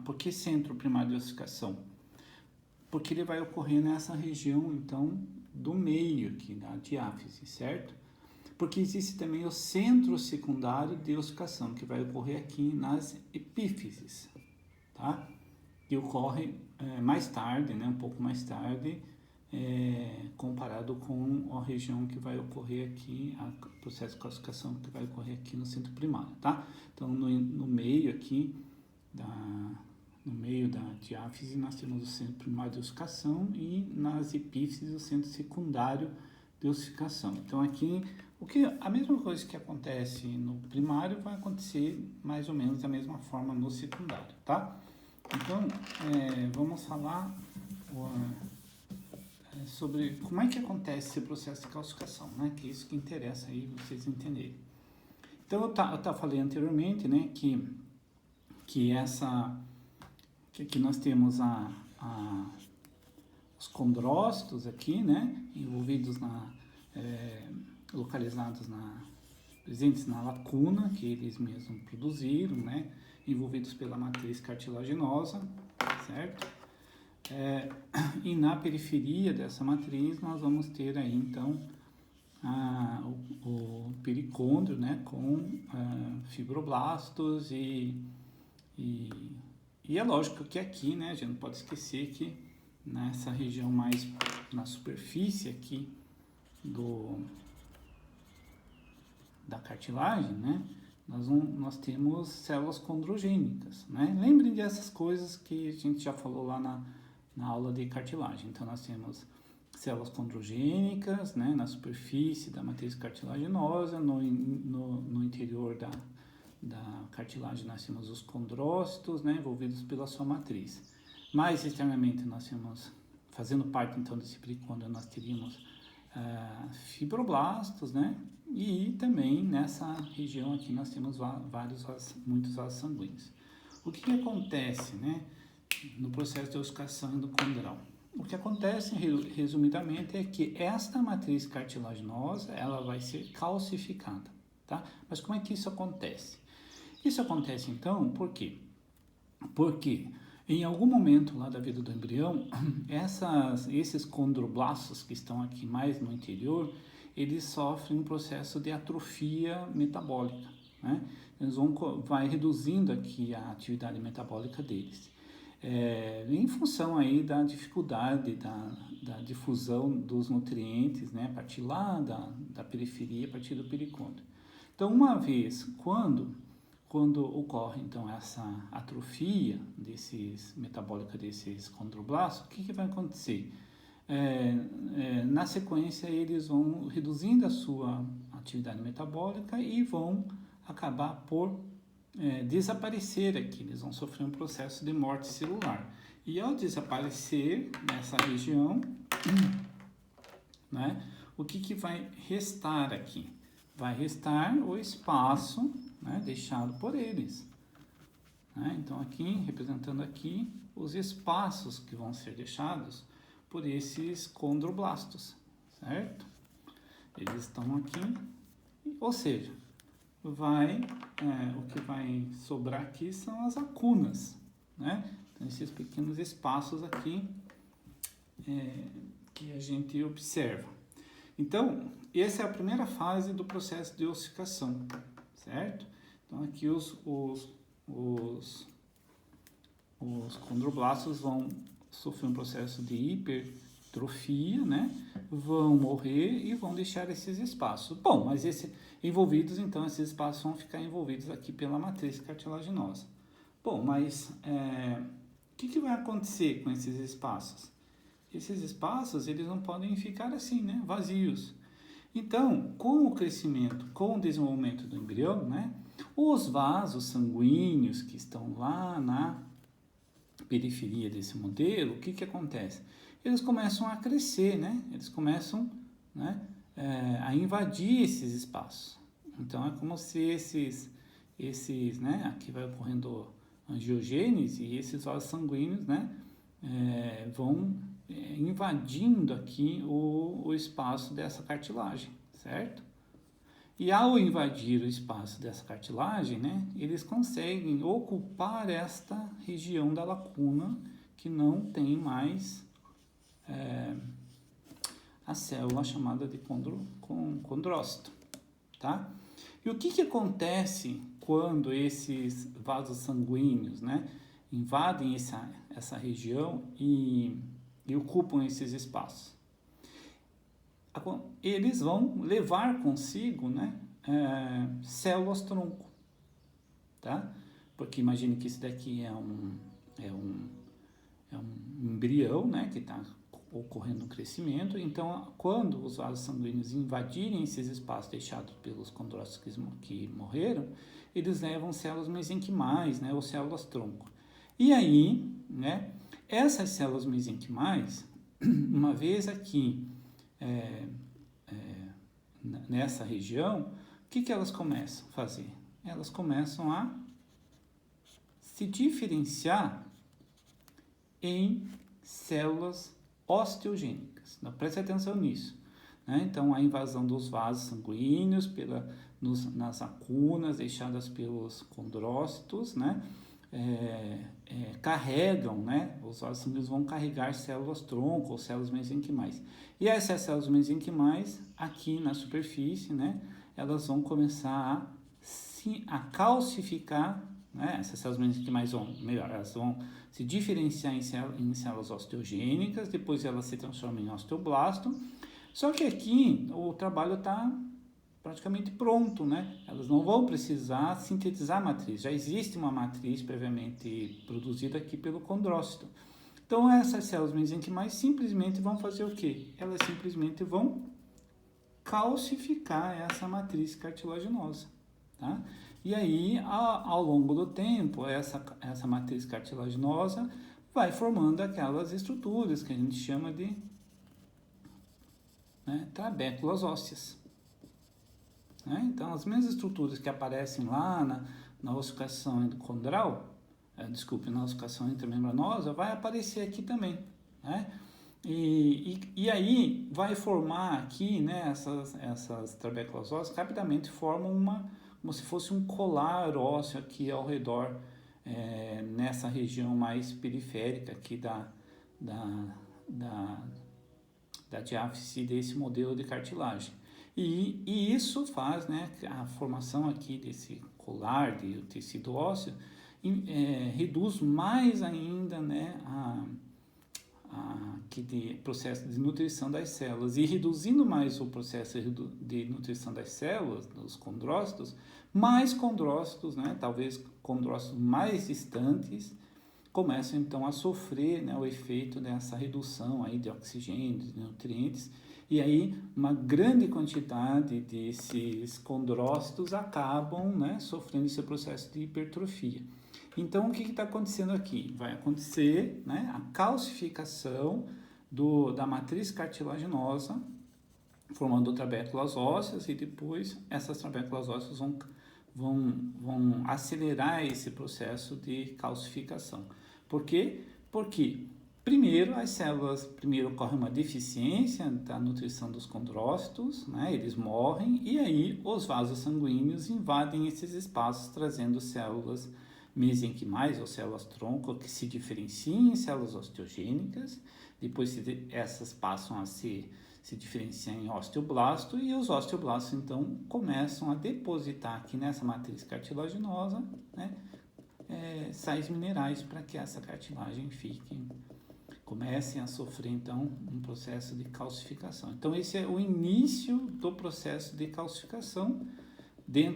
Por que centro primário de ossificação? Porque ele vai ocorrer nessa região, então, do meio aqui, da diáfise, certo? Porque existe também o centro secundário de ossificação, que vai ocorrer aqui nas epífises, tá? Que ocorre mais tarde, né? Um pouco mais tarde, comparado com a região que vai ocorrer aqui, o processo de calcificação que vai ocorrer aqui no centro primário, tá? Então, no meio aqui, no meio da diáfise, nós temos o centro primário de ossificação e nas epífises o centro secundário de ossificação. Então, aqui, a mesma coisa que acontece no primário vai acontecer mais ou menos da mesma forma no secundário, tá? Então, vamos falar sobre como é que acontece esse processo de calcificação, né? Que é isso que interessa aí vocês entenderem. Então, eu falei anteriormente, né, que nós temos os condrócitos aqui, né, envolvidos localizados presentes na lacuna, que eles mesmos produziram, né, envolvidos pela matriz cartilaginosa, certo? E na periferia dessa matriz nós vamos ter aí, então, o pericôndrio, né, com fibroblastos e é lógico que aqui, né, a gente não pode esquecer que nessa região mais na superfície aqui da cartilagem, né, nós temos células condrogênicas, né? Lembrem dessas coisas que a gente já falou lá na aula de cartilagem. Então, nós temos células condrogênicas, né, na superfície da matriz cartilaginosa, no interior da cartilagem nós temos os condrócitos, né, envolvidos pela sua matriz. Mais externamente nós temos, fazendo parte então desse pericôndrio, nós teríamos fibroblastos, né, e também nessa região aqui nós temos muitos vasos sanguíneos. O que acontece, né, no processo de ossificação endocondral? O que acontece, resumidamente, é que esta matriz cartilaginosa, ela vai ser calcificada, tá? Mas como é que isso acontece? Isso acontece, então, por quê? Porque em algum momento lá da vida do embrião, esses condroblastos que estão aqui mais no interior, eles sofrem um processo de atrofia metabólica, né? Eles vai reduzindo aqui a atividade metabólica deles. Em função aí da dificuldade da difusão dos nutrientes, né, a partir lá da periferia, a partir do pericôndrio. Então, uma vez, quando ocorre então essa atrofia metabólica desses condroblastos, o que vai acontecer? Na sequência, eles vão reduzindo a sua atividade metabólica e vão acabar por desaparecer aqui, eles vão sofrer um processo de morte celular. E ao desaparecer nessa região, né, o que vai restar aqui? Vai restar o espaço, né, deixado por eles. Né? Então, aqui, representando aqui os espaços que vão ser deixados por esses condroblastos, certo? Eles estão aqui, ou seja, o que vai sobrar aqui são as lacunas, né? Então, esses pequenos espaços aqui que a gente observa. Então, essa é a primeira fase do processo de ossificação, certo? Então, aqui os condroblastos vão sofrer um processo de hipertrofia, né? Vão morrer e vão deixar esses espaços. Bom, mas esses espaços vão ficar envolvidos aqui pela matriz cartilaginosa. Bom, mas o que vai acontecer com esses espaços? Esses espaços, eles não podem ficar assim, né, vazios. Então, com o crescimento, com o desenvolvimento do embrião, né, os vasos sanguíneos que estão lá na periferia desse modelo, o que acontece? Eles começam a crescer, né? Eles começam, né, a invadir esses espaços. Então, é como se esses né, aqui vai ocorrendo angiogênese e esses vasos sanguíneos, né, vão invadindo aqui o espaço dessa cartilagem, certo? E ao invadir o espaço dessa cartilagem, né, eles conseguem ocupar esta região da lacuna que não tem mais a célula chamada de condrócito, tá? E o que acontece quando esses vasos sanguíneos, né, invadem essa região e ocupam esses espaços? Eles vão levar consigo, né, células tronco, tá? Porque imagine que isso daqui é um embrião, né, que está ocorrendo um crescimento. Então, quando os vasos sanguíneos invadirem esses espaços deixados pelos condrócitos que morreram, eles levam células mesenquimais, né, ou células tronco. E aí, né, essas células mesenquimais, uma vez aqui nessa região, o que elas começam a fazer? Elas começam a se diferenciar em células osteogênicas. Então, preste atenção nisso. Né? Então, a invasão dos vasos sanguíneos nas lacunas deixadas pelos condrócitos, né? Carregam, né? Os vasos sanguíneos vão carregar células tronco ou células mesenquimais. E essas células mesenquimais, aqui na superfície, né? Elas vão começar a calcificar, né? Essas células mesenquimais elas vão se diferenciar em células osteogênicas, depois elas se transformam em osteoblasto. Só que aqui o trabalho está praticamente pronto, né? Elas não vão precisar sintetizar a matriz, já existe uma matriz previamente produzida aqui pelo condrócito. Então, essas células mesenquimais simplesmente vão fazer o quê? Elas simplesmente vão calcificar essa matriz cartilaginosa, tá? E aí, ao longo do tempo, essa matriz cartilaginosa vai formando aquelas estruturas que a gente chama de, né, trabéculas ósseas. Né? Então, as mesmas estruturas que aparecem lá na ossificação endocondral, na ossificação intramembranosa, vai aparecer aqui também. Né? E aí vai formar aqui, né, essas trabéculas ósseas rapidamente formam como se fosse um colar ósseo aqui ao redor, nessa região mais periférica aqui da diáfise desse modelo de cartilagem. E isso faz, né, a formação aqui desse colar de tecido ósseo reduz mais ainda, né, de processo de nutrição das células. E reduzindo mais o processo de nutrição das células, dos condrócitos, mais condrócitos, né, talvez condrócitos mais distantes, começam então a sofrer, né, o efeito dessa redução aí de oxigênio, de nutrientes, e aí uma grande quantidade desses condrócitos acabam, né, sofrendo esse processo de hipertrofia. Então, o que está acontecendo aqui? Vai acontecer, né, a calcificação da matriz cartilaginosa, formando trabéculas ósseas, e depois essas trabéculas ósseas vão acelerar esse processo de calcificação. Por quê? Porque primeiro ocorre uma deficiência da nutrição dos condrócitos, né? Eles morrem, e aí os vasos sanguíneos invadem esses espaços, trazendo células mesenquimais ou células tronco que se diferenciam em células osteogênicas. Depois essas passam a se diferenciar em osteoblasto, e os osteoblastos então começam a depositar aqui nessa matriz cartilaginosa, né, sais minerais para que essa cartilagem comecem a sofrer então um processo de calcificação. Então esse é o início do processo de calcificação dentro